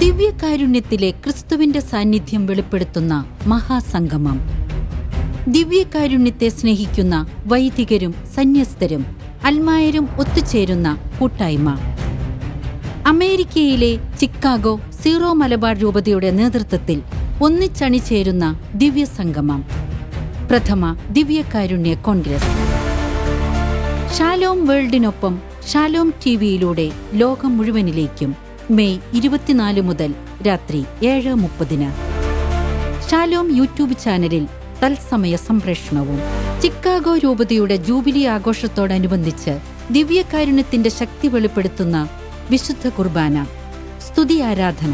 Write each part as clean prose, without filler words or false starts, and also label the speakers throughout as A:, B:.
A: ദിവ്യകാരുണ്യത്തിലെ ക്രിസ്തുവിന്റെ സാന്നിധ്യം വെളിപ്പെടുത്തുന്ന മഹാസംഗമം. ദിവ്യകാരുണ്യത്തെ സ്നേഹിക്കുന്ന വൈദികരും സന്യസ്തരും അൽമായരും ഒത്തുചേരുന്ന കൂട്ടായ്മ. അമേരിക്കയിലെ ചിക്കാഗോ സീറോ മലബാർ രൂപതയുടെ നേതൃത്വത്തിൽ ഒന്നിച്ചണിചേരുന്ന ദിവ്യസംഗമം. പ്രഥമ ദിവ്യകാരുണ്യ കോൺഗ്രസ്. ഷാലോം വേൾഡിനൊപ്പം ഷാലോം ടിവിയിലൂടെ ലോകം മുഴുവനിലേക്കും മെയ് 24 മുതൽ രാത്രി 7:30. ഷാലോം യൂട്യൂബ് ചാനലിൽ തത്സമയ സംപ്രേഷണവും. ചിക്കാഗോ രൂപതയുടെ ജൂബിലി ആഘോഷത്തോടനുബന്ധിച്ച് ദിവ്യകാരുണ്യത്തിന്റെ ശക്തി വെളിപ്പെടുത്തുന്ന വിശുദ്ധ കുർബാന, സ്തുതി ആരാധന,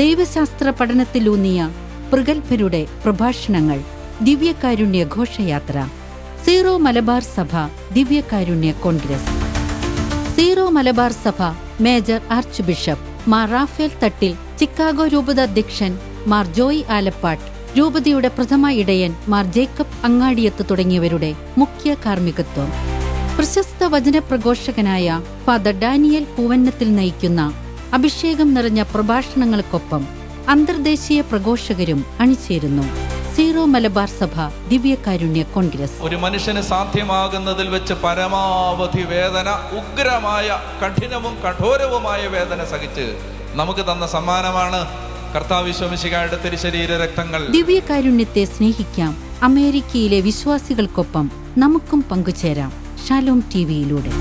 A: ദൈവശാസ്ത്ര പഠനത്തിലൂന്നിയ പ്രഗത്ഭരുടെ പ്രഭാഷണങ്ങൾ, ദിവ്യകാരുണ്യ ഘോഷയാത്ര. സീറോ മലബാർ സഭ ദിവ്യകാരുണ്യ കോൺഗ്രസ്. സീറോ മലബാർ സഭ major archbishop Mar Raphael Thattil, Chicago രൂപത അധ്യക്ഷൻ മാർ ജോയ് ആലപ്പാട്ട്, രൂപതയുടെ പ്രഥമ ഇടയൻ മാർ ജേക്കബ് അങ്ങാടിയത്ത് തുടങ്ങിയവരുടെ മുഖ്യ കാർമ്മികത്വം. പ്രശസ്ത വചനപ്രഘോഷകനായ ഫാദർ ഡാനിയൽ പൂവന്നത്തിൽ നയിക്കുന്ന അഭിഷേകം നിറഞ്ഞ പ്രഭാഷണങ്ങൾക്കൊപ്പം അന്തർദേശീയ പ്രഘോഷകരും അണിചേരുന്നു. സീറോ മലബാർ സഭ ദിവ്യകാരുണ്യ കോൺഗ്രസ്.
B: ഒരു മനുഷ്യന് സാധ്യമാകുന്നതിൽ വെച്ച് പരമാവധി വേദന, ഉഗ്രമായ കഠിനവും കഠോരവുമായ വേദന സഹിച്ച് നമുക്ക് തന്ന സമ്മാനമാണ് കർത്താവ് ഈശോ മിശിഹായുടെ തിരുശരീര രക്തങ്ങൾ.
A: ദിവ്യകാരുണ്യത്തെ സ്നേഹിക്കാം. അമേരിക്കയിലെ വിശ്വാസികൾക്കൊപ്പം നമുക്കും പങ്കുചേരാം ഷാലോം ടിവിയിലൂടെ.